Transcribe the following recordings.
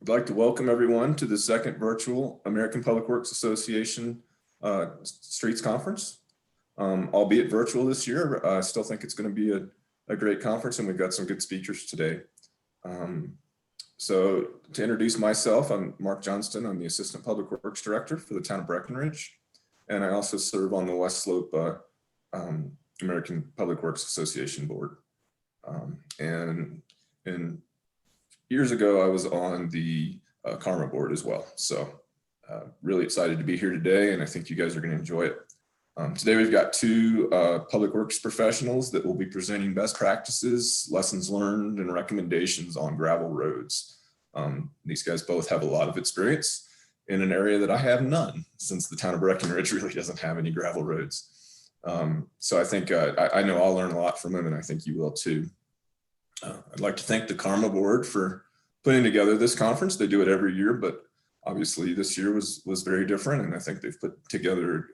I'd like to welcome everyone to the second virtual American Public Works Association Streets Conference. Albeit virtual this year, I still think it's going to be a great conference, and we've got some good speakers today. So to introduce myself, I'm Mark Johnston. I'm the Assistant Public Works Director for the town of Breckenridge, and I also serve on the West Slope American Public Works Association Board. And years ago, I was on the Karma board as well. So really excited to be here today, and I think you guys are going to enjoy it. Today, we've got two public works professionals that will be presenting best practices, lessons learned, and recommendations on gravel roads. These guys both have a lot of experience in an area that I have none, since the town of Breckenridge really doesn't have any gravel roads. So I think I know I'll learn a lot from them, and I think you will too. I'd like to thank the Karma board for putting together this conference. They do it every year, but obviously this year was very different, and I think they've put together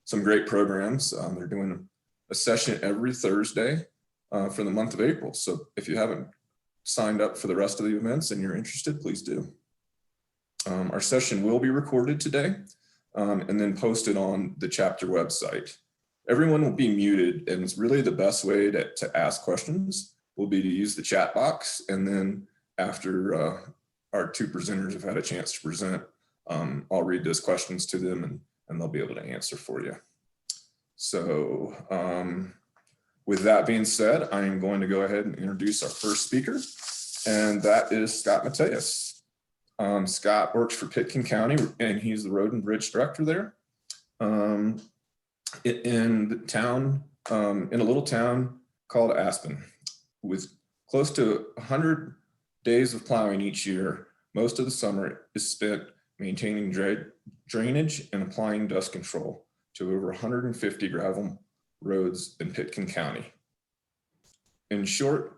some great programs. They're doing a session every Thursday for the month of April. So if you haven't signed up for the rest of the events and you're interested, please do. Our session will be recorded today and then posted on the chapter website. Everyone will be muted, and it's really the best way to ask questions will be to use the chat box. And then after our two presenters have had a chance to present, I'll read those questions to them and they'll be able to answer for you. So with that being said, I am going to go ahead and introduce our first speaker, and that is Scott Mateus. Scott works for Pitkin County, and he's the Road and Bridge Director there. In the town, in a little town called Aspen, with close to 100 days of plowing each year. Most of the summer is spent maintaining drainage and applying dust control to over 150 gravel roads in Pitkin County. In the short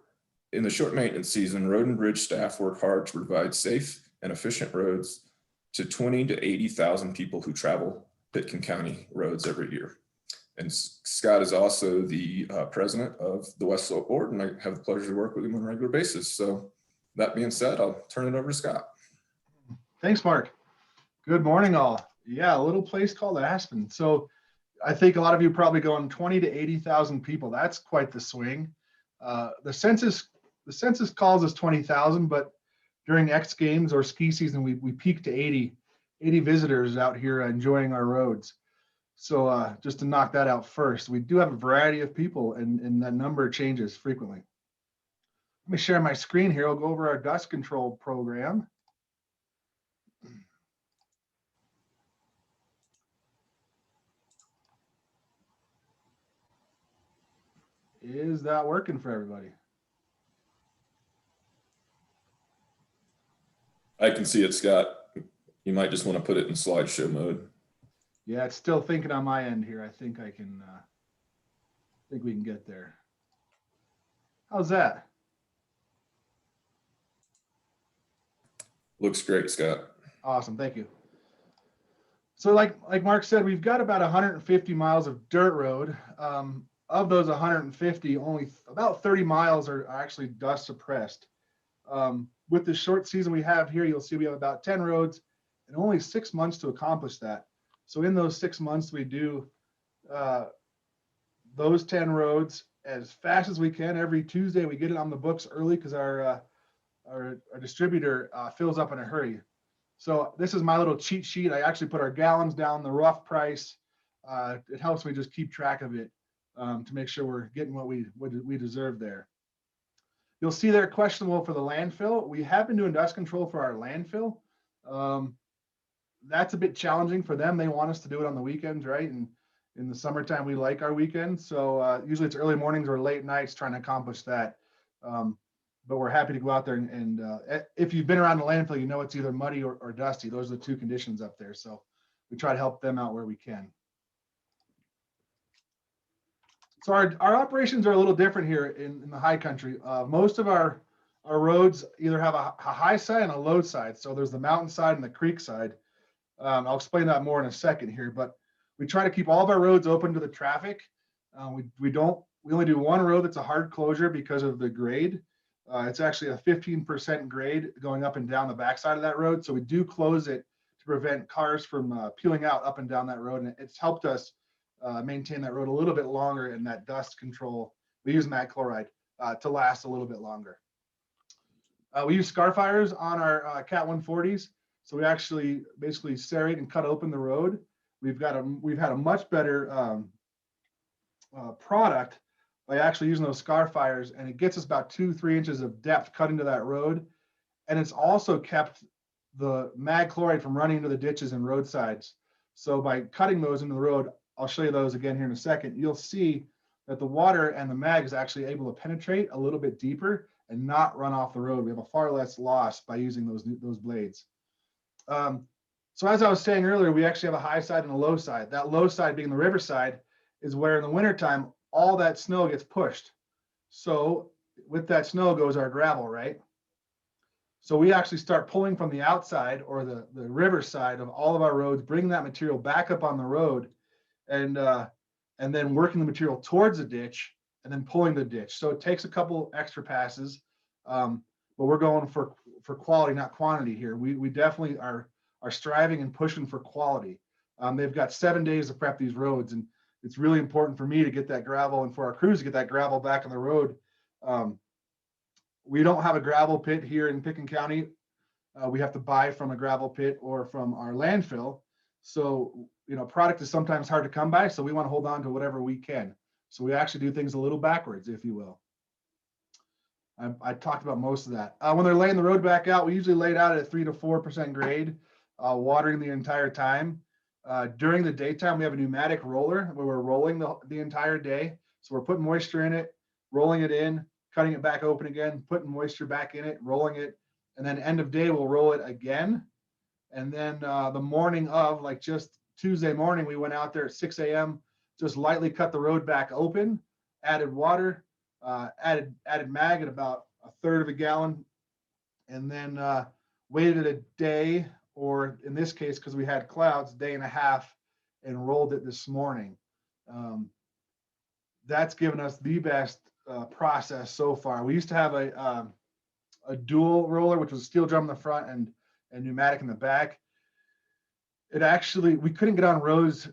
maintenance season, road and bridge staff work hard to provide safe and efficient roads to 20 to 80,000 people who travel Pitkin County roads every year. And Scott is also the president of the West Slope Board, and I have the pleasure to work with him on a regular basis. So that being said, I'll turn it over to Scott. Thanks, Mark. Good morning, all. Yeah, a little place called Aspen. So I think a lot of you probably going 20 to 80,000 people. That's quite the swing. The census calls us 20,000, but during X Games or ski season, we peak to 80 visitors out here enjoying our roads. So just to knock that out first, we do have a variety of people, and that number changes frequently. Let me share my screen here. I'll go over our dust control program. Is that working for everybody? I can see it, Scott. You might just want to put it in slideshow mode. Yeah, it's still thinking on my end here. I think we can get there. How's that? Looks great, Scott. Awesome, thank you. So like Mark said, we've got about 150 miles of dirt road. Of those 150, only about 30 miles are actually dust suppressed. With the short season we have here, you'll see we have about 10 roads and only 6 months to accomplish that. So in those 6 months, we do those 10 roads as fast as we can. Every Tuesday, we get it on the books early because our distributor fills up in a hurry. So this is my little cheat sheet. I actually put our gallons down, the rough price. It helps me just keep track of it to make sure we're getting what we deserve there. You'll see there questionable for the landfill. We have been doing dust control for our landfill. That's a bit challenging for them. They want us to do it on the weekends, right? And in the summertime, we like our weekends. So usually it's early mornings or late nights trying to accomplish that. But we're happy to go out there and if you've been around the landfill, you know it's either muddy or dusty. Those are the two conditions up there. So we try to help them out where we can. So our operations are a little different here in the high country. Most of our roads either have a high side and a low side. So there's the mountain side and the creek side. I'll explain that more in a second here, but we try to keep all of our roads open to the traffic. We only do one road that's a hard closure because of the grade. It's actually a 15% grade going up and down the backside of that road. So we do close it to prevent cars from peeling out up and down that road. And it's helped us maintain that road a little bit longer, and that dust control. We use mag chloride to last a little bit longer. We use scar fires on our Cat 140s. So we actually basically serrate and cut open the road. We've had a much better product by actually using those scar fires, and it gets us about 2-3 inches of depth cut into that road. And it's also kept the mag chloride from running into the ditches and roadsides. So by cutting those into the road, I'll show you those again here in a second, you'll see that the water and the mag is actually able to penetrate a little bit deeper and not run off the road. We have a far less loss by using those blades. So as I was saying earlier, we actually have a high side and a low side. That low side being the river side is where in the wintertime, all that snow gets pushed. So with that snow goes our gravel, right? So we actually start pulling from the outside or the river side of all of our roads, bringing that material back up on the road, and then working the material towards the ditch and then pulling the ditch. So it takes a couple extra passes, but we're going for quality, not quantity here. We definitely are striving and pushing for quality. They've got 7 days to prep these roads, and it's really important for me to get that gravel and for our crews to get that gravel back on the road. We don't have a gravel pit here in Pickens County. We have to buy from a gravel pit or from our landfill. So, product is sometimes hard to come by. So we want to hold on to whatever we can. So we actually do things a little backwards, if you will. I talked about most of that. When they're laying the road back out, we usually lay it out at a 3 to 4% grade, watering the entire time. During the daytime, we have a pneumatic roller where we're rolling the entire day. So we're putting moisture in it, rolling it in, cutting it back open again, putting moisture back in it, rolling it. And then end of day, we'll roll it again. And then the morning of, like just Tuesday morning, we went out there at 6 a.m., just lightly cut the road back open, added water, added mag at about 1/3 of a gallon, and then waited a day, or in this case, because we had clouds, day and a half, and rolled it this morning. That's given us the best process so far. We used to have a dual roller, which was steel drum in the front and pneumatic in the back. We couldn't get on roads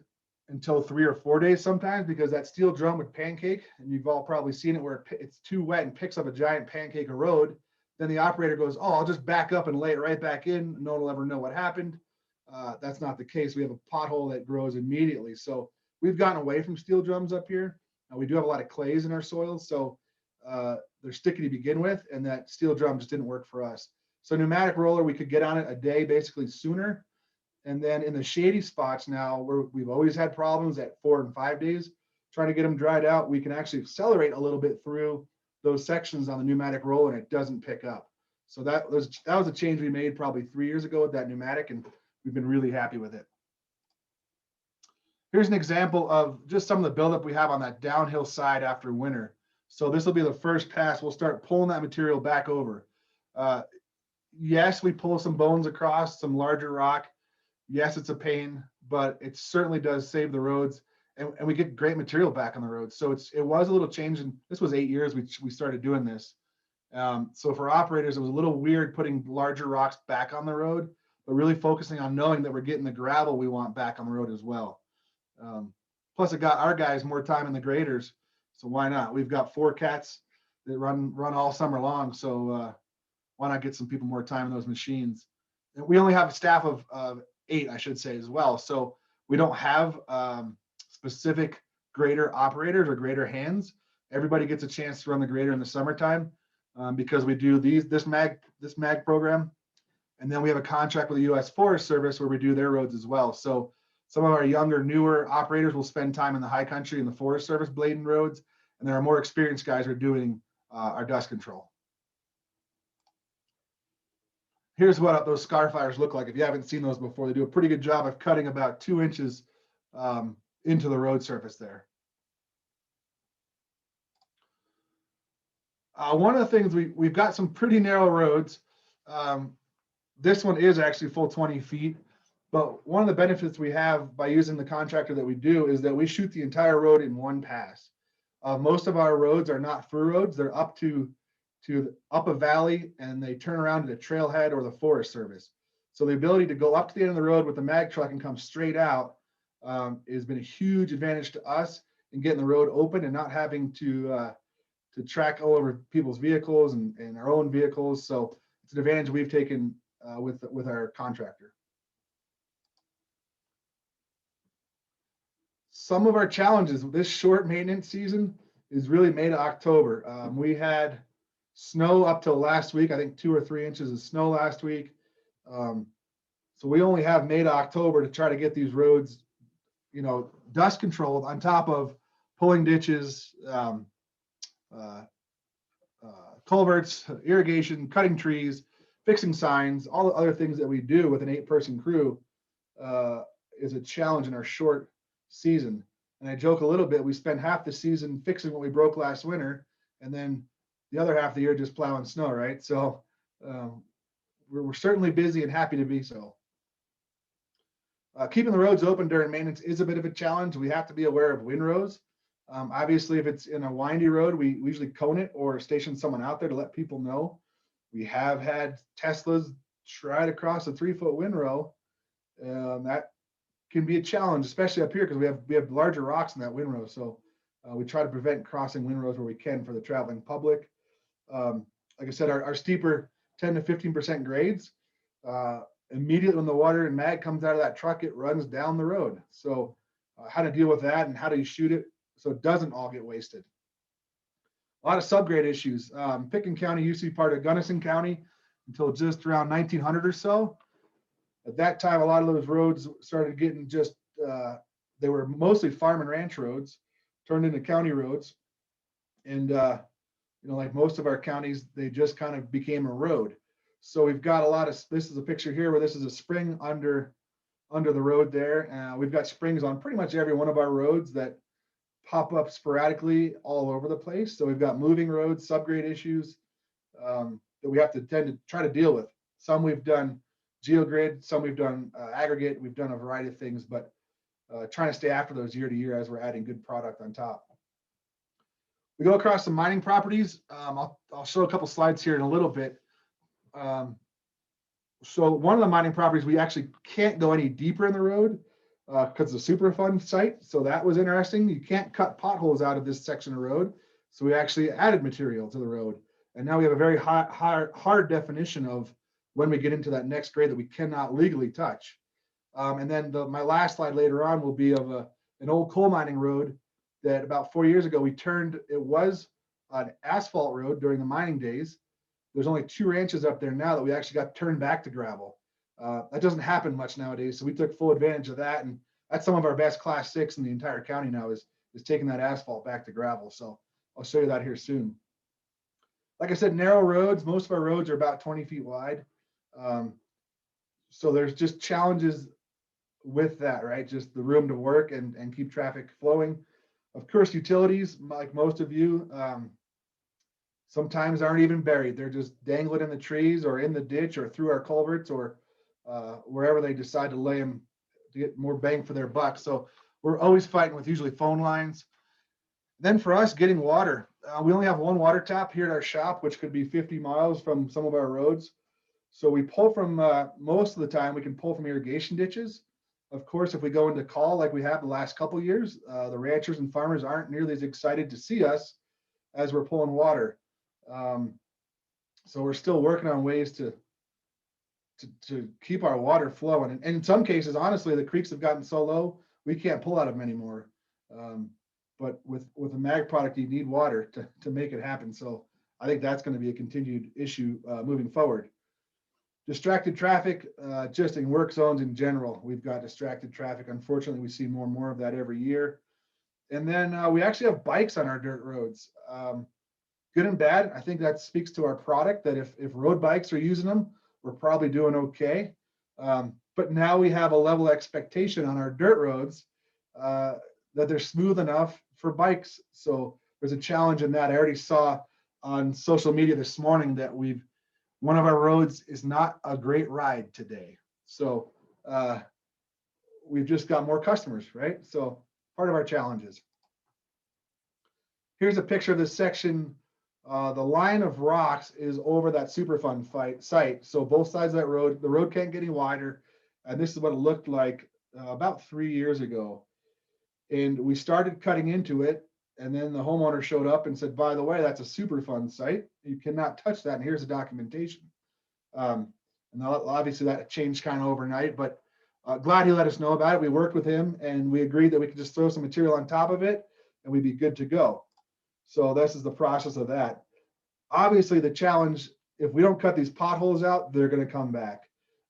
until 3 or 4 days sometimes because that steel drum would pancake, and you've all probably seen it where it's too wet and picks up a giant pancake of road. Then the operator goes, "Oh, I'll just back up and lay it right back in. No one will ever know what happened." That's not the case. We have a pothole that grows immediately. So we've gotten away from steel drums up here. We do have a lot of clays in our soils, so they're sticky to begin with, and that steel drum just didn't work for us. So pneumatic roller, we could get on it a day basically sooner. And then in the shady spots now, where we've always had problems at 4 and 5 days, trying to get them dried out, we can actually accelerate a little bit through those sections on the pneumatic roller, and it doesn't pick up. So that was a change we made probably 3 years ago with that pneumatic, and we've been really happy with it. Here's an example of just some of the buildup we have on that downhill side after winter. So this will be the first pass. We'll start pulling that material back over. Yes, we pull some bones across, some larger rock. Yes, it's a pain, but it certainly does save the roads, and we get great material back on the road. So it was a little change, and this was 8 years we started doing this. So for operators, it was a little weird putting larger rocks back on the road, but really focusing on knowing that we're getting the gravel we want back on the road as well. Plus, it got our guys more time in the graders, so why not? We've got 4 cats that run all summer long, so why not get some people more time in those machines? And we only have a staff of 8, I should say, as well. So we don't have specific grader operators or grader hands. Everybody gets a chance to run the grader in the summertime because we do this mag program, and then we have a contract with the U.S. Forest Service where we do their roads as well. So some of our younger, newer operators will spend time in the high country in the Forest Service blading roads, and there are more experienced guys who are doing our dust control. Here's what those scar fires look like. If you haven't seen those before, they do a pretty good job of cutting about 2 inches into the road surface there. One of the things, we've got some pretty narrow roads. This one is actually full 20 feet, but one of the benefits we have by using the contractor that we do is that we shoot the entire road in one pass. Most of our roads are not through roads. They're up to up a valley, and they turn around to the trailhead or the Forest Service. So the ability to go up to the end of the road with the mag truck and come straight out has been a huge advantage to us in getting the road open and not having to track all over people's vehicles and our own vehicles. So it's an advantage we've taken with our contractor. Some of our challenges with this short maintenance season is really May to October. We had snow up till last week, I think 2 or 3 inches of snow last week. So we only have May to October to try to get these roads, dust controlled on top of pulling ditches, culverts, irrigation, cutting trees, fixing signs, all the other things that we do with an 8-person crew is a challenge in our short season. And I joke a little bit, we spend half the season fixing what we broke last winter, and then the other half of the year just plowing snow, right? So we're certainly busy and happy to be so. Keeping the roads open during maintenance is a bit of a challenge. We have to be aware of windrows. Obviously, if it's in a windy road, we usually cone it or station someone out there to let people know. We have had Teslas try to cross a 3-foot windrow. That can be a challenge, especially up here because we have larger rocks in that windrow. So we try to prevent crossing windrows where we can for the traveling public. Like I said, our steeper 10 to 15% grades, immediately when the water and mag comes out of that truck, it runs down the road. So how to deal with that and how do you shoot it so it doesn't all get wasted. A lot of subgrade issues. Pickens County used to be part of Gunnison County until just around 1900 or so. At that time, a lot of those roads started getting just, they were mostly farm and ranch roads, turned into county roads. And, like most of our counties, they just kind of became a road. So we've got a lot of, this is a picture here where this is a spring under the road there. We've got springs on pretty much every one of our roads that pop up sporadically all over the place. So we've got moving roads, subgrade issues that we have to tend to try to deal with. Some we've done geogrid, some we've done aggregate, we've done a variety of things, but trying to stay after those year to year as we're adding good product on top. We go across some mining properties. I'll show a couple slides here in a little bit. So one of the mining properties, we actually can't go any deeper in the road because it's a Superfund site. So that was interesting. You can't cut potholes out of this section of road. So we actually added material to the road. And now we have a very hard definition of when we get into that next grade that we cannot legally touch. And then my last slide later on will be of an old coal mining road that about 4 years ago we turned, it was an asphalt road during the mining days. There's only 2 ranches up there now that we actually got turned back to gravel. That doesn't happen much nowadays. So we took full advantage of that. And that's some of our best class 6 in the entire county now is taking that asphalt back to gravel. So I'll show you that here soon. Like I said, narrow roads, most of our roads are about 20 feet wide. So there's just challenges with that, right? Just the room to work and keep traffic flowing. Of course, utilities, like most of you, sometimes aren't even buried. They're just dangling in the trees or in the ditch or through our culverts or wherever they decide to lay them to get more bang for their buck. So we're always fighting with usually phone lines. Then for us, getting water. We only have one water tap here at our shop, which could be 50 miles from some of our roads. So we pull from, most of the time, we can pull from irrigation ditches. Of course, if we go into call like we have the last couple of years, the ranchers and farmers aren't nearly as excited to see us as we're pulling water. So we're still working on ways to keep our water flowing. And in some cases, honestly, the creeks have gotten so low, we can't pull out of them anymore. But with a mag product, you need water to make it happen. So I think that's going to be a continued issue moving forward. Distracted traffic, just in work zones in general, we've got distracted traffic. Unfortunately, we see more and more of that every year. And then we actually have bikes on our dirt roads. Good and bad. I think that speaks to our product that if road bikes are using them, we're probably doing okay. But now we have a level expectation on our dirt roads that they're smooth enough for bikes. So there's a challenge in that. I already saw on social media this morning that one of our roads is not a great ride today. So we've just got more customers, right? So part of our challenges. Here's a picture of this section The line of rocks is over that Superfund site. So both sides of that road, the road can't get any wider. And this is what it looked like about 3 years ago. And we started cutting into it. And then the homeowner showed up and said, by the way, that's a Superfund site. You cannot touch that. And here's the documentation. And obviously that changed kind of overnight, but glad he let us know about it. We worked with him and we agreed that we could just throw some material on top of it and we'd be good to go. So this is the process of that. Obviously the challenge, if we don't cut these potholes out, they're going to come back.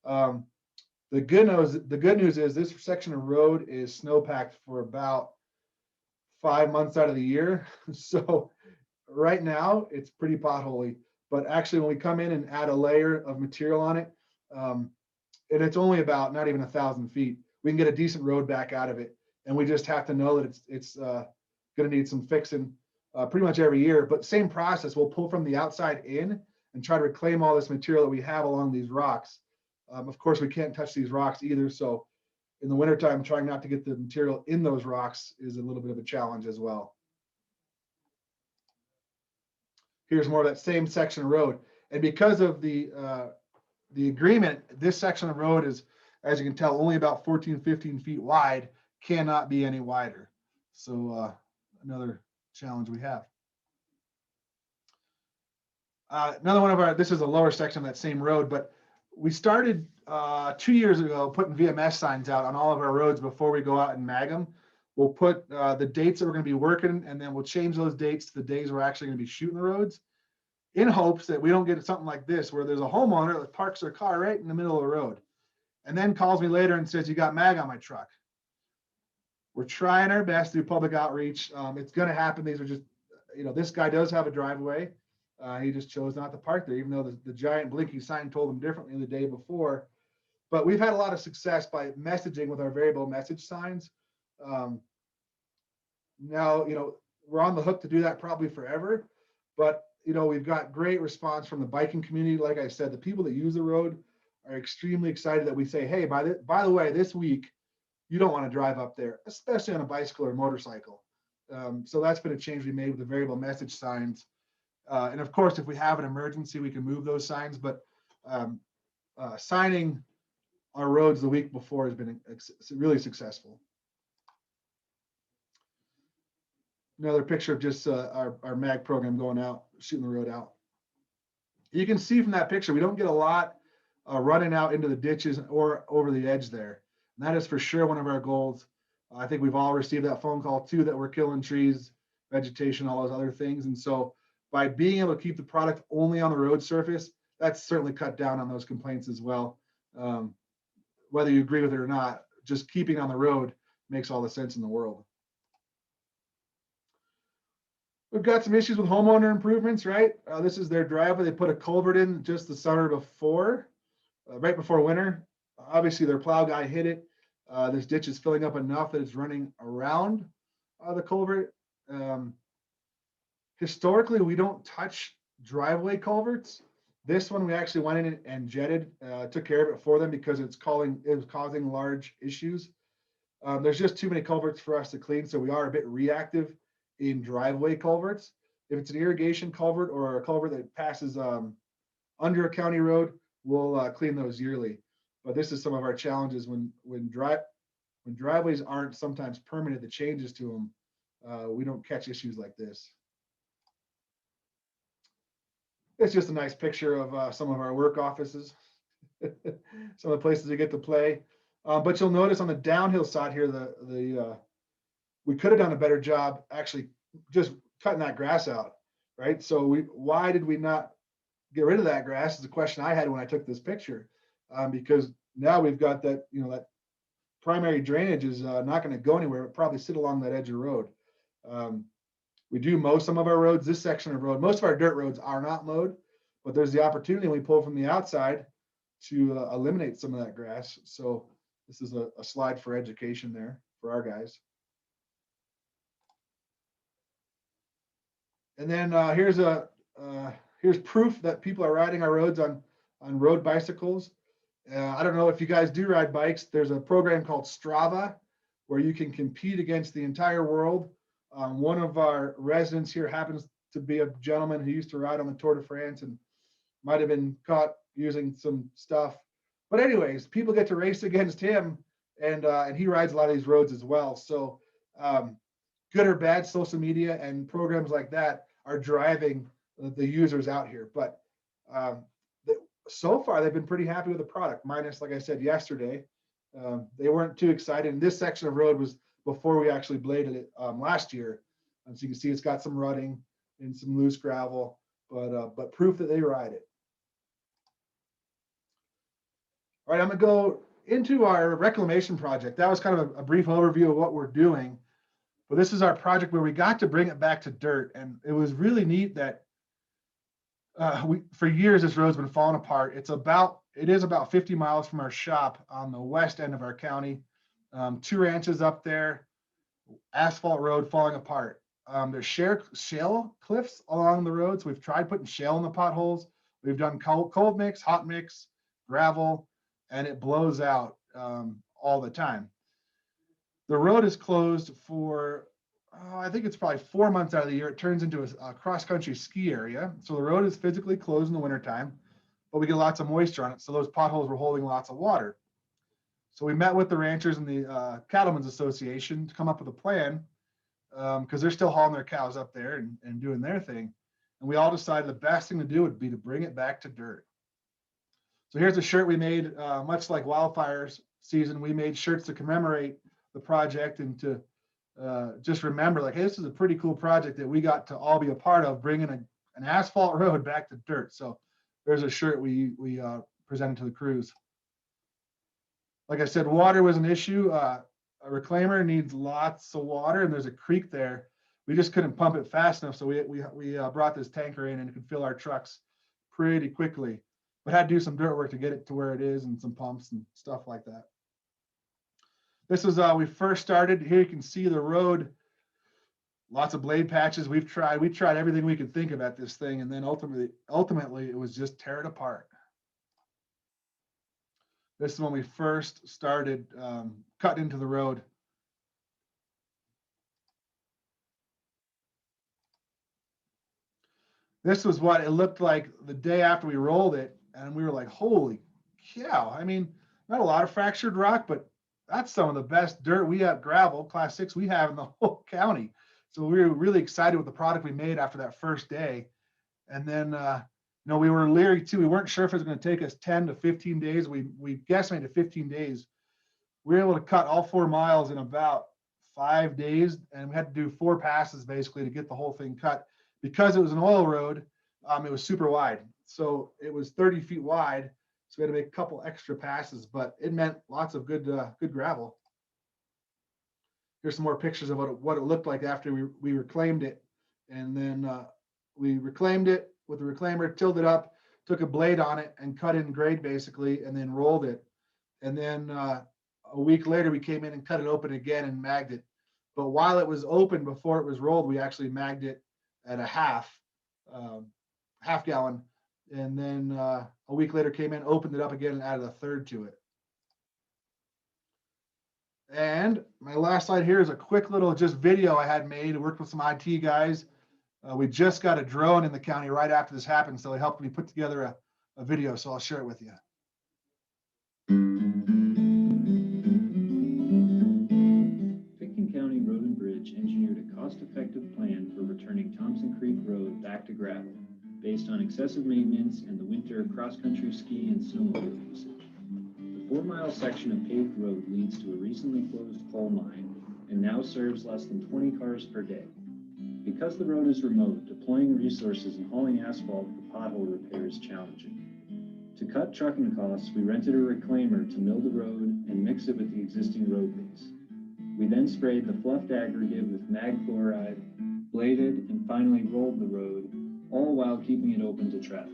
The good news is this section of road is snowpacked for about 5 months out of the year. So right now it's pretty potholy, but actually when we come in and add a layer of material on it, and it's only about not even 1,000 feet, we can get a decent road back out of it. And we just have to know that it's going to need some fixing pretty much every year. But same process, we'll pull from the outside in and try to reclaim all this material that we have along these rocks. Of course, we can't touch these rocks either. So in the wintertime, trying not to get the material in those rocks is a little bit of a challenge as well. Here's more of that same section of road. And because of the agreement, this section of road is, as you can tell, only about 14, 15 feet wide, cannot be any wider. So another challenge we have. Another one of our, this is a lower section of that same road, but we started 2 years ago putting VMS signs out on all of our roads before we go out and mag them. We'll put the dates that we're going to be working, and then we'll change those dates to the days we're actually going to be shooting the roads, in hopes that we don't get something like this, where there's a homeowner that parks their car right in the middle of the road and then calls me later and says, you got mag on my truck. We're trying our best to do public outreach. It's going to happen. These are just, this guy does have a driveway. He just chose not to park there, even though the giant blinking sign told him differently the day before. But we've had a lot of success by messaging with our variable message signs. Now, we're on the hook to do that probably forever, but we've got great response from the biking community. Like I said, the people that use the road are extremely excited that we say, hey, by the way, this week, you don't want to drive up there, especially on a bicycle or motorcycle. So that's been a change we made with the variable message signs. And of course, if we have an emergency, we can move those signs, but signing our roads the week before has been really successful. Another picture of just our mag program going out, shooting the road out. You can see from that picture, we don't get a lot running out into the ditches or over the edge there. And that is for sure one of our goals. I think we've all received that phone call too, that we're killing trees, vegetation, all those other things. And so by being able to keep the product only on the road surface, that's certainly cut down on those complaints as well. Whether you agree with it or not, just keeping on the road makes all the sense in the world. We've got some issues with homeowner improvements, right? This is their driveway. They put a culvert in just the summer before, right before winter. Obviously, their plow guy hit it. This ditch is filling up enough that it's running around the culvert. Historically, we don't touch driveway culverts. This one, we actually went in and jetted, took care of it for them because it was causing large issues. There's just too many culverts for us to clean, so we are a bit reactive in driveway culverts. If it's an irrigation culvert or a culvert that passes under a county road, we'll clean those yearly. But this is some of our challenges when driveways aren't sometimes permanent, the changes to them, we don't catch issues like this. It's just a nice picture of some of our work offices, some of the places we get to play. But you'll notice on the downhill side here, we could have done a better job actually just cutting that grass out, right? So why did we not get rid of that grass is the question I had when I took this picture, because now we've got that, that primary drainage is not going to go anywhere, but probably sit along that edge of the road. We do mow some of our roads. This section of road, most of our dirt roads are not mowed, but there's the opportunity we pull from the outside to eliminate some of that grass. So this is a slide for education there for our guys. And then here's proof that people are riding our roads on road bicycles. I don't know if you guys do ride bikes. There's a program called Strava where you can compete against the entire world. One of our residents here happens to be a gentleman who used to ride on the Tour de France and might have been caught using some stuff. But anyways, people get to race against him, and he rides a lot of these roads as well. So good or bad, social media and programs like that are driving the users out here. But so far, they've been pretty happy with the product, minus, like I said, yesterday. They weren't too excited. And this section of road was before we actually bladed it last year. So you can see it's got some rutting and some loose gravel, but proof that they ride it. All right, I'm gonna go into our reclamation project. That was kind of a brief overview of what we're doing. But this is our project where we got to bring it back to dirt. And it was really neat that for years, this road's been falling apart. It is about 50 miles from our shop on the west end of our county. 2 ranches up there, asphalt road falling apart. There's shale cliffs along the road. So we've tried putting shale in the potholes. We've done cold mix, hot mix, gravel, and it blows out all the time. The road is closed for, I think it's probably 4 months out of the year. It turns into a cross-country ski area. So the road is physically closed in the wintertime, but we get lots of moisture on it. So those potholes were holding lots of water. So we met with the ranchers and the Cattlemen's Association to come up with a plan because they're still hauling their cows up there and doing their thing. And we all decided the best thing to do would be to bring it back to dirt. So here's a shirt we made, much like wildfires season. We made shirts to commemorate the project and to just remember, like, hey, this is a pretty cool project that we got to all be a part of, bringing an asphalt road back to dirt. So there's a shirt we presented to the crews. Like I said, water was an issue. A reclaimer needs lots of water, and there's a creek there. We just couldn't pump it fast enough, so we brought this tanker in and it could fill our trucks pretty quickly. But had to do some dirt work to get it to where it is and some pumps and stuff like that. This is we first started. Here you can see the road, lots of blade patches. We tried everything we could think of at this thing, and then ultimately it was just tear it apart. This is when we first started cutting into the road. This was what it looked like the day after we rolled it, and we were like, holy cow. I mean, not a lot of fractured rock, but that's some of the best dirt we have, gravel, class 6 we have in the whole county. So we were really excited with the product we made after that first day. And then, we were leery too. We weren't sure if it was going to take us 10 to 15 days. We guesstimated 15 days. We were able to cut all 4 miles in about 5 days, and we had to do 4 passes basically to get the whole thing cut. Because it was an oil road, it was super wide. So it was 30 feet wide. So we had to make a couple extra passes, but it meant lots of good gravel. Here's some more pictures of what it looked like after we reclaimed it. And then we reclaimed it with the reclaimer, tilled it up, took a blade on it and cut in grade basically, and then rolled it. And then a week later, we came in and cut it open again and magged it. But while it was open before it was rolled, we actually magged it at a half gallon. And then a week later came in, opened it up again, and added a third to it. And my last slide here is a quick little just video I had made. I worked with some IT guys. We just got a drone in the county right after this happened, so it helped me put together a video, so I'll share it with you. Pitkin County Road and Bridge engineered a cost-effective plan for returning Thompson Creek Road back to gravel, based on excessive maintenance and the winter cross-country ski and snowmobile usage. The 4-mile section of paved road leads to a recently closed coal mine and now serves less than 20 cars per day. Because the road is remote, deploying resources and hauling asphalt for pothole repair is challenging. To cut trucking costs, we rented a reclaimer to mill the road and mix it with the existing road base. We then sprayed the fluffed aggregate with mag chloride, bladed, and finally rolled the road, all while keeping it open to traffic.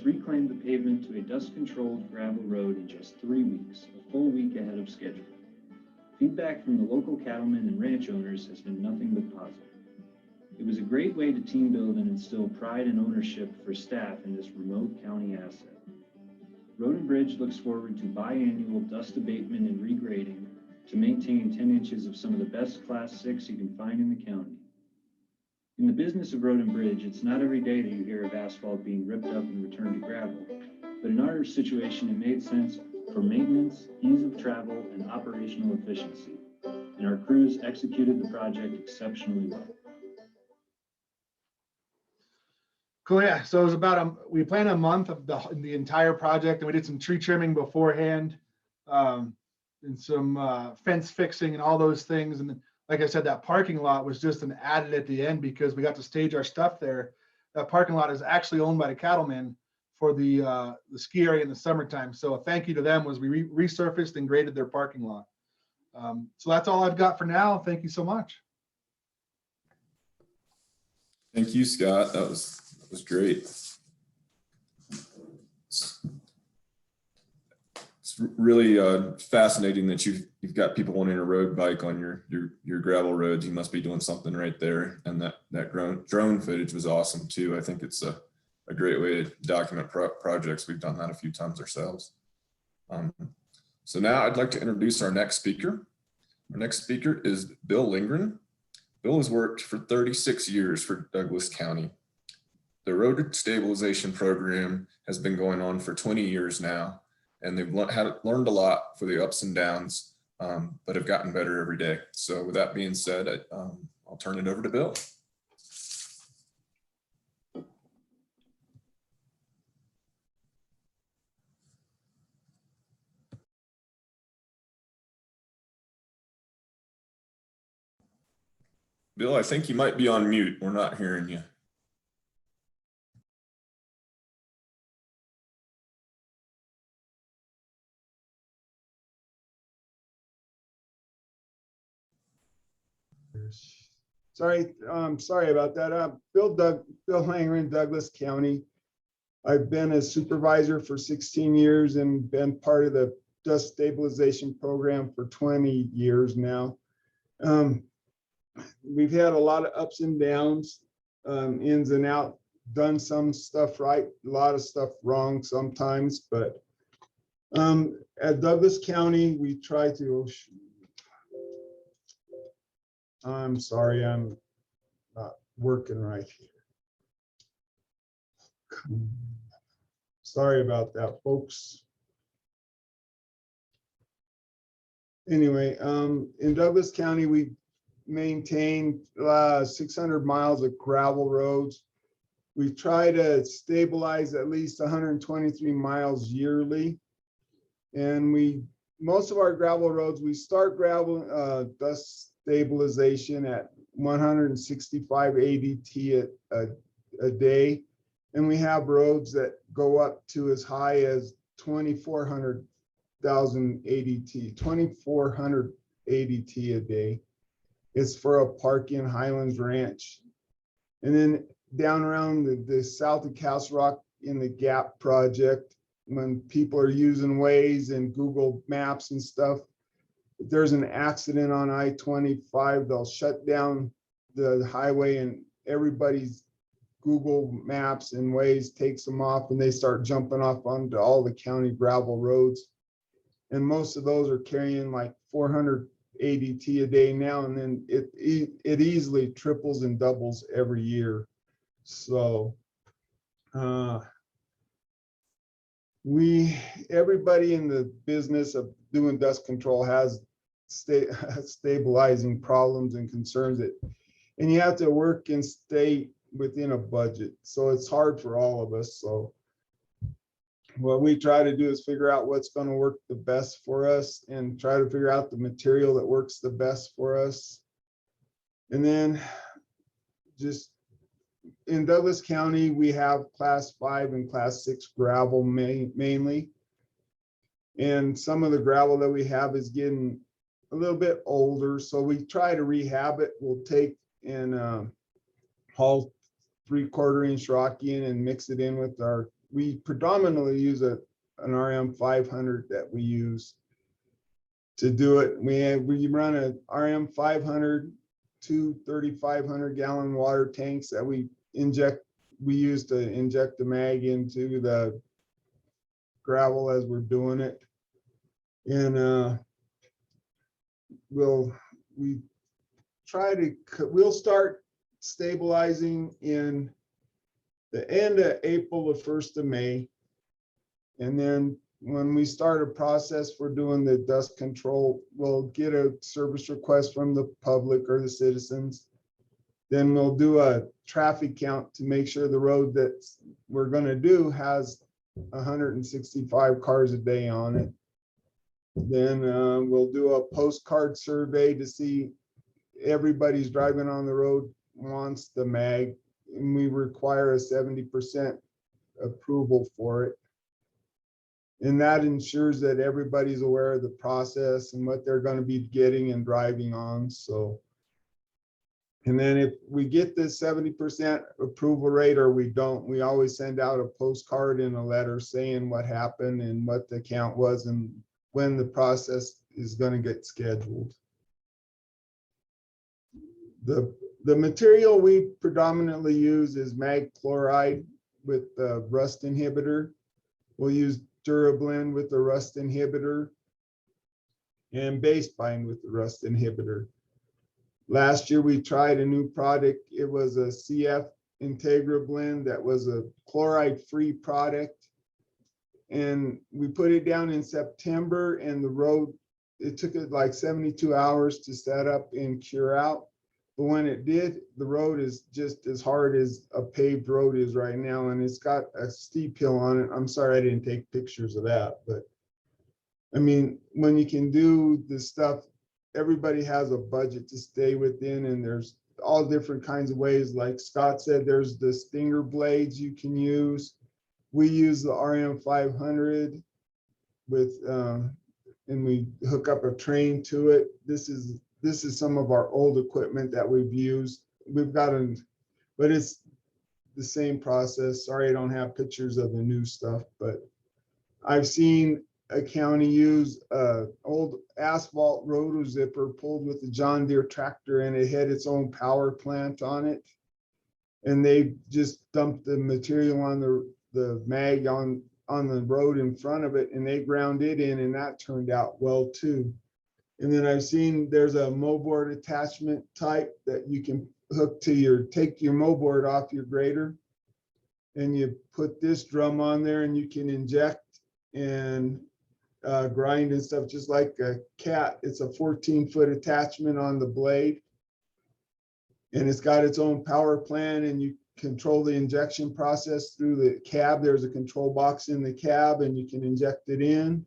reclaimed the pavement to a dust-controlled gravel road in just 3 weeks, a full week ahead of schedule. Feedback from the local cattlemen and ranch owners has been nothing but positive. It was a great way to team build and instill pride and ownership for staff in this remote county asset. Road and Bridge looks forward to biannual dust abatement and regrading to maintain 10 inches of some of the best Class 6 you can find in the county. In the business of Road and Bridge, it's not every day that you hear of asphalt being ripped up and returned to gravel, but in our situation, it made sense for maintenance, ease of travel, and operational efficiency, and our crews executed the project exceptionally well. Cool, yeah. So it was about we planned a month of the entire project, and we did some tree trimming beforehand, and some fence fixing and all those things. And like I said, that parking lot was just an added at the end because we got to stage our stuff there. That parking lot is actually owned by the cattlemen for the ski area in the summertime. So a thank you to them was we resurfaced and graded their parking lot. So that's all I've got for now. Thank you so much. Thank you, Scott. That was great. It's really fascinating that you've got people wanting a road bike on your gravel roads. You must be doing something right there. And that drone footage was awesome too. I think it's a great way to document projects. We've done that a few times ourselves. So now I'd like to introduce our next speaker. Our next speaker is Bill Lindgren. Bill has worked for 36 years for Douglas County. The road stabilization program has been going on for 20 years now, and they've learned a lot for the ups and downs, but have gotten better every day. So with that being said, I'll turn it over to Bill. Bill, I think you might be on mute. We're not hearing you. Sorry about that. Bill Langren, Douglas County. I've been a supervisor for 16 years and been part of the dust stabilization program for 20 years now. We've had a lot of ups and downs, ins and out, done some stuff right, a lot of stuff wrong sometimes, but at Douglas County, we try to, I'm sorry, I'm not working right here. Sorry about that, folks. Anyway, in Douglas County, we maintain 600 miles of gravel roads. We try to stabilize at least 123 miles yearly. And most of our gravel roads, we start gravel dust stabilization at 165 ADT a day. And we have roads that go up to as high as 2,400 ADT a day. It's for a park in Highlands Ranch. And then down around the south of Castle Rock in the Gap project, when people are using Waze and Google Maps and stuff, if there's an accident on I-25, they'll shut down the highway and everybody's Google Maps and Waze takes them off and they start jumping off onto all the county gravel roads. And most of those are carrying like 400 ADT a day now, and then it easily triples and doubles every year. So everybody in the business of doing dust control has stabilizing problems and concerns and you have to work and stay within a budget. So it's hard for all of us. So what we try to do is figure out what's going to work the best for us and try to figure out the material that works the best for us. And then just in Douglas County, we have class 5 and class 6 gravel mainly. And some of the gravel that we have is getting a little bit older. So we try to rehab it. We'll take and haul 3/4 inch rock in and mix it in with our we predominantly use an RM 500 that we use to do it. We run a RM 500, two 3,500 gallon water tanks that we use to inject the mag into the gravel as we're doing it. And we'll start stabilizing in the end of April, the 1st of May. And then when we start a process for doing the dust control, we'll get a service request from the public or the citizens. Then we'll do a traffic count to make sure the road that we're going to do has 165 cars a day on it. Then we'll do a postcard survey to see everybody's driving on the road wants the mag, and we require a 70% approval for it. And that ensures that everybody's aware of the process and what they're going to be getting and driving on. So, and then if we get this 70% approval rate or we don't, we always send out a postcard and a letter saying what happened and what the count was and when the process is going to get scheduled. The material we predominantly use is mag chloride with the rust inhibitor. We'll use Durablend with the rust inhibitor and base bind with the rust inhibitor. Last year we tried a new product. It was a CF Integra blend that was a chloride-free product. And we put it down in September, and the road, it took it like 72 hours to set up and cure out. But when it did, the road is just as hard as a paved road is right now, and it's got a steep hill on it. I'm sorry I didn't take pictures of that, but I mean, when you can do this stuff, everybody has a budget to stay within, and there's all different kinds of ways. Like Scott said, there's the stinger blades you can use. We use the RM 500 with, and we hook up a train to it. This is some of our old equipment that we've used. We've got but it's the same process. Sorry, I don't have pictures of the new stuff, but I've seen a county use old asphalt rotor zipper pulled with a John Deere tractor, and it had its own power plant on it. And they just dumped the material on the mag on the road in front of it, and they ground it in, and that turned out well too. And then I've seen there's a moldboard attachment type that you can hook to take your moldboard off your grader, and you put this drum on there, and you can inject and grind and stuff just like a cat. It's a 14-foot attachment on the blade, and it's got its own power plant, and you control the injection process through the cab. There's a control box in the cab, and you can inject it in.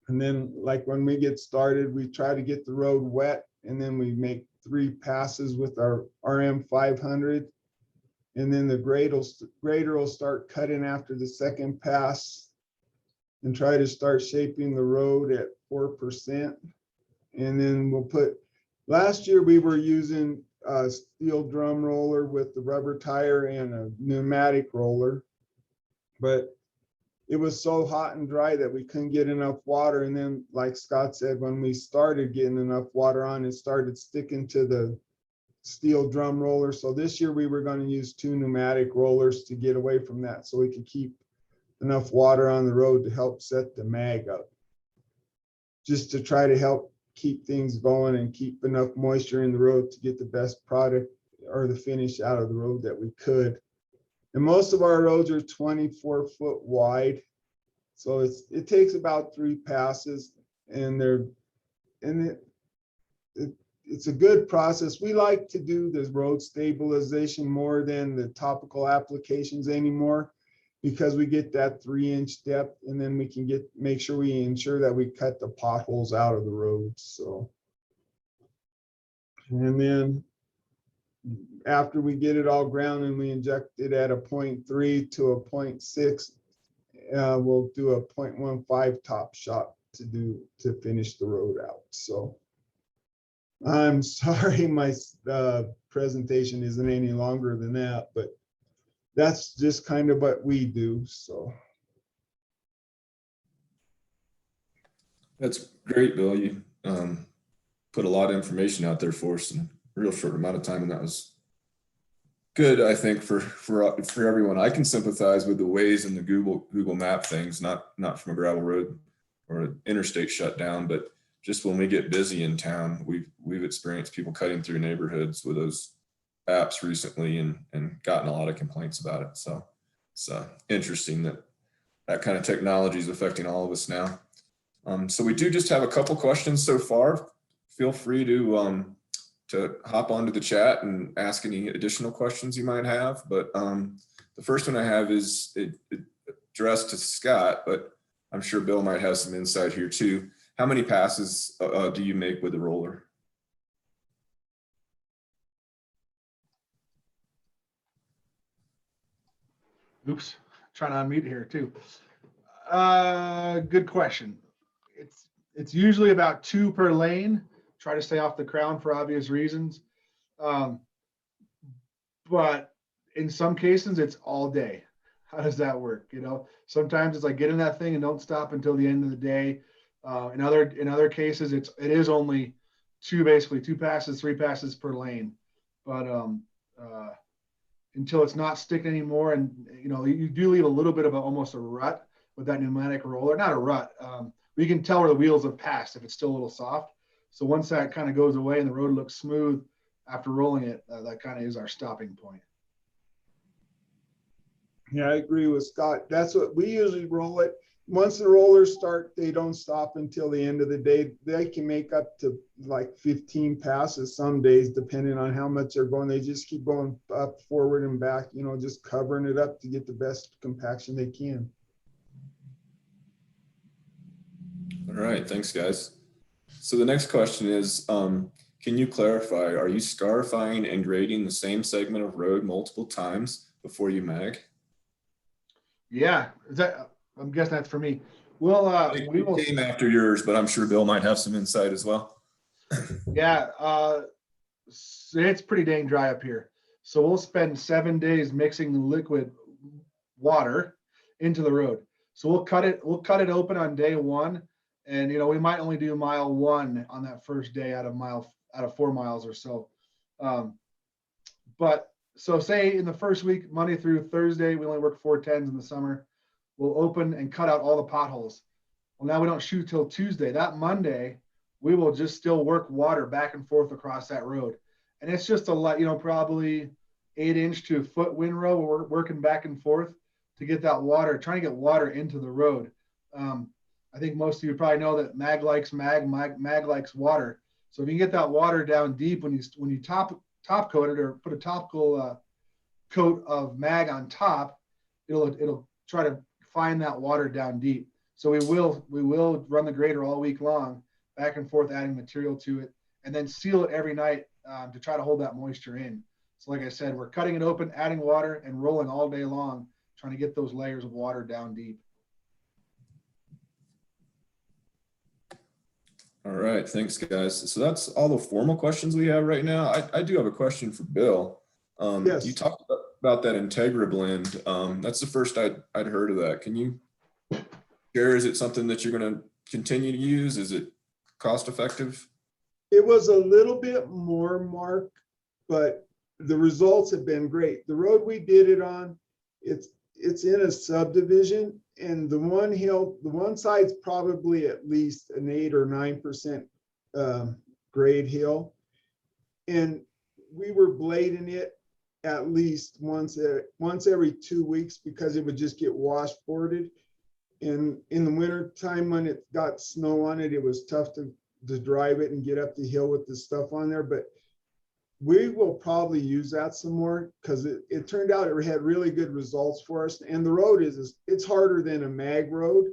And then, like when we get started, we try to get the road wet, and then we make 3 passes with our RM 500. And then the grader will start cutting after the second pass and try to start shaping the road at 4%. And then we'll last year we were using a steel drum roller with the rubber tire and a pneumatic roller, but it was so hot and dry that we couldn't get enough water. And then, like Scott said, when we started getting enough water on, it started sticking to the steel drum roller. So this year we were going to use 2 pneumatic rollers to get away from that, so we could keep enough water on the road to help set the mag up, just to try to help keep things going and keep enough moisture in the road to get the best product or the finish out of the road that we could. And most of our roads are 24-foot wide, so it takes about 3 passes, and it's a good process. We like to do the road stabilization more than the topical applications anymore, because we get that 3-inch depth, and then we can make sure we ensure that we cut the potholes out of the roads. So, and then after we get it all ground and we inject it at a 0.3 to a 0.6, we'll do a 0.15 top shot to finish the road out. So I'm sorry my presentation isn't any longer than that, but that's just kind of what we do. So That's great, Bill. You put a lot of information out there for us in a real short amount of time, and that was good, I think, for everyone. I can sympathize with the Waze and the Google Map things, not from a gravel road or an interstate shutdown, but just when we get busy in town, we've experienced people cutting through neighborhoods with those apps recently and gotten a lot of complaints about it. So it's interesting that kind of technology is affecting all of us now. So we do just have a couple questions so far. Feel free to hop onto the chat and ask any additional questions you might have. But the first one I have is addressed to Scott, but I'm sure Bill might have some insight here too. How many passes do you make with the roller? Oops, trying to unmute here too. Good question. It's usually about 2 per lane. Try to stay off the crown for obvious reasons. But in some cases, it's all day. How does that work? You know, sometimes it's like get in that thing and don't stop until the end of the day. In other cases, it is only basically 2 passes, 3 passes per lane. But until it's not sticking anymore, and you know, you do leave a little bit of almost a rut with that pneumatic roller. Not a rut. You can tell where the wheels have passed if it's still a little soft. So once that kind of goes away and the road looks smooth after rolling it, that kind of is our stopping point. yeah, I agree with Scott. That's what we usually roll it. Once the rollers start, they don't stop until the end of the day. They can make up to like 15 passes some days, depending on how much they're going. They just keep going up, forward, and back, you know, just covering it up to get the best compaction they can. All right, thanks guys. So the next question is, can you clarify, are you scarifying and grading the same segment of road multiple times before you mag? Yeah, I'm guessing that's for me. We will. It came after yours, but I'm sure Bill might have some insight as well. Yeah, it's pretty dang dry up here. So we'll spend 7 days mixing liquid water into the road. So we'll cut it open on day 1. And, you know, we might only do mile 1 on that first day out of 4 miles or so. But so say in the first week, Monday through Thursday, we only work 410s in the summer. We'll open and cut out all the potholes. Well, now we don't shoot till Tuesday. That Monday, we will just still work water back and forth across that road. And it's just a lot, you know, probably 8-inch to a foot windrow. We're working back and forth to get that water, trying to get water into the road. I think most of you probably know that mag likes mag likes water. So if you can get that water down deep when you top coat it or put a topical coat of mag on top, it'll try to find that water down deep. So we will run the grader all week long, back and forth, adding material to it, and then seal it every night to try to hold that moisture in. So like I said, we're cutting it open, adding water, and rolling all day long, trying to get those layers of water down deep. All right, thanks guys. So that's all the formal questions we have right now. I do have a question for Bill. Yes. You talked about that Integra blend. That's the first I'd heard of that. Can you share, is it something that you're going to continue to use? Is it cost effective? It was a little bit more, Mark, but the results have been great. The road we did it on, it's in a subdivision, and the one side's probably at least an 8 or 9% grade hill. And we were blading it at least once every 2 weeks because it would just get washboarded. And in the winter time when it got snow on it, it was tough to drive it and get up the hill with the stuff on there. But we will probably use that some more because it turned out it had really good results for us. And the road it's harder than a mag road,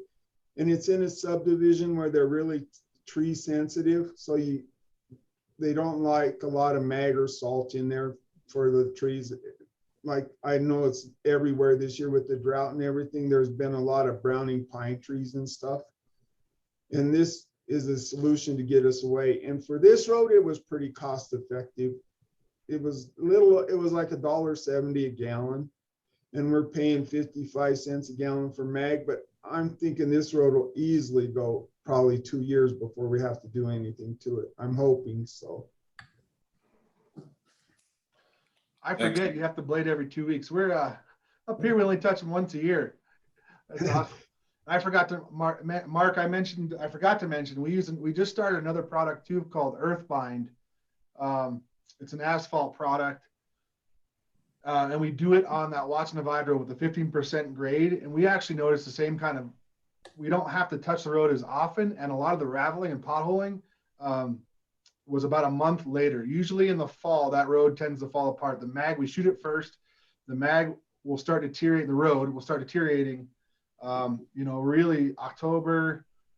and it's in a subdivision where they're really tree sensitive. So they don't like a lot of mag or salt in there for the trees. Like I know it's everywhere this year with the drought and everything. There's been a lot of browning pine trees and stuff. And this is a solution to get us away. And for this road, it was pretty cost effective. It was like $1.70 a gallon. and we're paying 55 cents a gallon for mag, but I'm thinking this road will easily go probably 2 years before we have to do anything to it. I'm hoping so. I forget you have to blade every 2 weeks. We're up here, we only touch them once a year. That's awesome. I forgot to Mark, I forgot to mention we just started another product too called Earthbind. It's an asphalt product. And we do it on that Watson Divide road with a 15% grade. And we actually noticed the same kind of, we don't have to touch the road as often. And a lot of the raveling and potholing was about a month later. Usually in the fall, that road tends to fall apart. The mag, we shoot it first. The mag will start deteriorating, the road will start deteriorating, really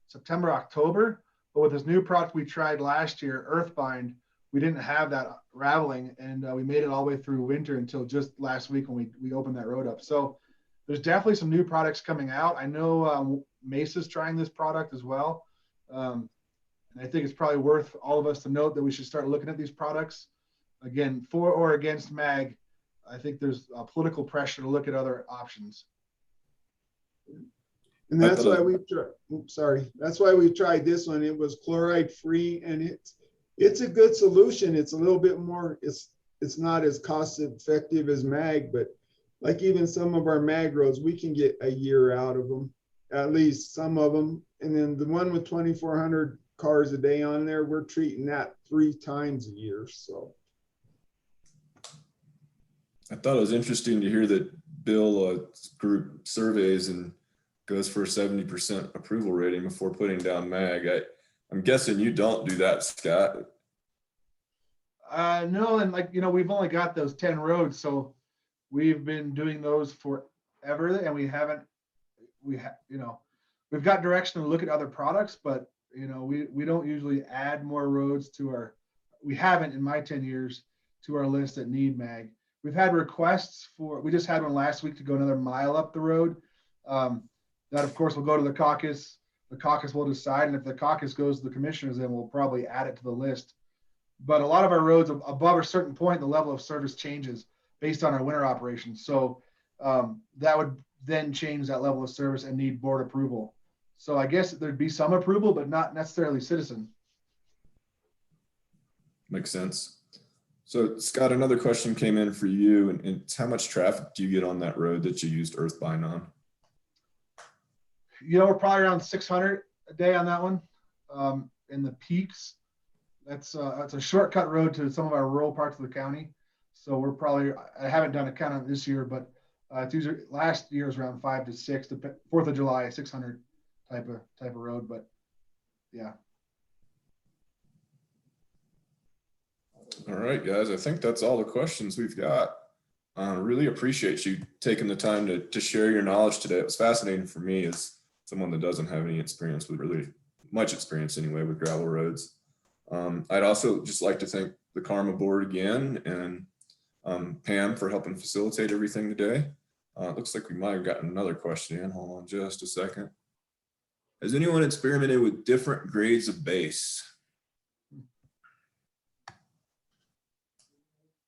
September, October. But with this new product we tried last year, Earthbind, we didn't have that raveling, and we made it all the way through winter until just last week when we opened that road up. So there's definitely some new products coming out. I know Mesa's trying this product as well. And I think it's probably worth all of us to note that we should start looking at these products. Again, for or against mag, I think there's a political pressure to look at other options. And that's why we tried, that's why we tried this one. It was chloride free, and it's a good solution. It's a little bit more, it's not as cost effective as mag, but like even some of our mag roads, we can get a year out of them, at least some of them. And then the one with 2,400 cars a day on there, we're treating that 3 times a year. So I thought it was interesting to hear that Bill group surveys and goes for a 70% approval rating before putting down mag. I'm guessing you don't do that, Scott. No, and we've only got those 10 roads, so we've been doing those forever, and we've got direction to look at other products, but we don't usually add more roads we haven't in my 10 years to our list that need mag. We've had requests we just had one last week to go another mile up the road. That of course will go to the caucus. The caucus will decide, and if the caucus goes to the commissioners, then we'll probably add it to the list. But a lot of our roads above a certain point, the level of service changes based on our winter operations. So that would then change that level of service and need board approval. So I guess there'd be some approval, but not necessarily citizen. Makes sense. So Scott, another question came in for you, and it's how much traffic do you get on that road that you used Earthbind on? We're probably around 600 a day on that one. In the peaks, that's a shortcut road to some of our rural parts of the county. So we're probably, I haven't done a count on this year, but it's usually last year was around 5 to 6, 4th of July, 600 type of road, but yeah. All right, guys, I think that's all the questions we've got. Really appreciate you taking the time to share your knowledge today. It was fascinating for me as someone that doesn't have any experience with really much experience anyway with gravel roads. I'd also just like to thank the Karma board again and Pam for helping facilitate everything today. It looks like we might have gotten another question in. Hold on just a second. Has anyone experimented with different grades of base?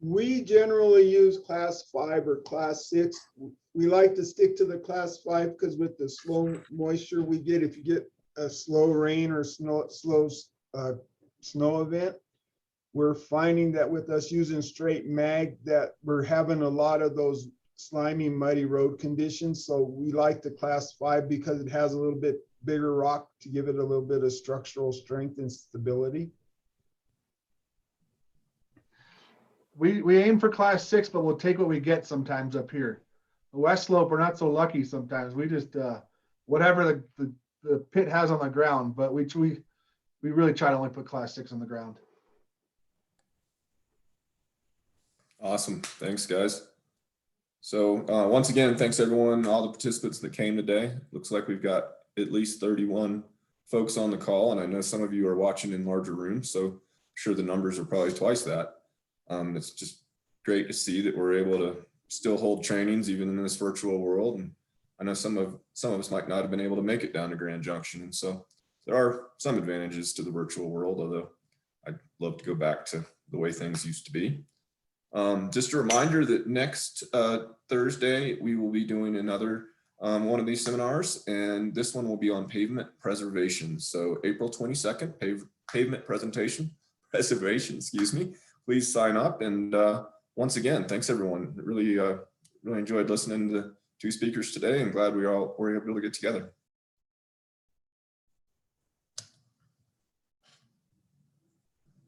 we generally use class 5 or class 6. We like to stick to the class 5 because with the slow moisture we get, if you get a slow rain or slow snow event, we're finding that with us using straight mag that we're having a lot of those slimy, muddy road conditions. So we like the class 5 because it has a little bit bigger rock to give it a little bit of structural strength and stability. We aim for class 6, but we'll take what we get sometimes up here. The West Slope, we're not so lucky sometimes. We just whatever the pit has on the ground, but we really try to only put class 6 on the ground. Awesome. Thanks, guys. So once again, thanks everyone, all the participants that came today. Looks like we've got at least 31 folks on the call, and I know some of you are watching in larger rooms, so I'm sure the numbers are probably twice that. It's just great to see that we're able to still hold trainings even in this virtual world. And I know some of us might not have been able to make it down to Grand Junction. And so there are some advantages to the virtual world, although I'd love to go back to the way things used to be. Just a reminder that next Thursday, we will be doing another one of these seminars, and this one will be on pavement preservation. So April 22nd, pavement preservation, excuse me. Please sign up. And once again, thanks everyone. Really enjoyed listening to the two speakers today, and glad we all were able to get together.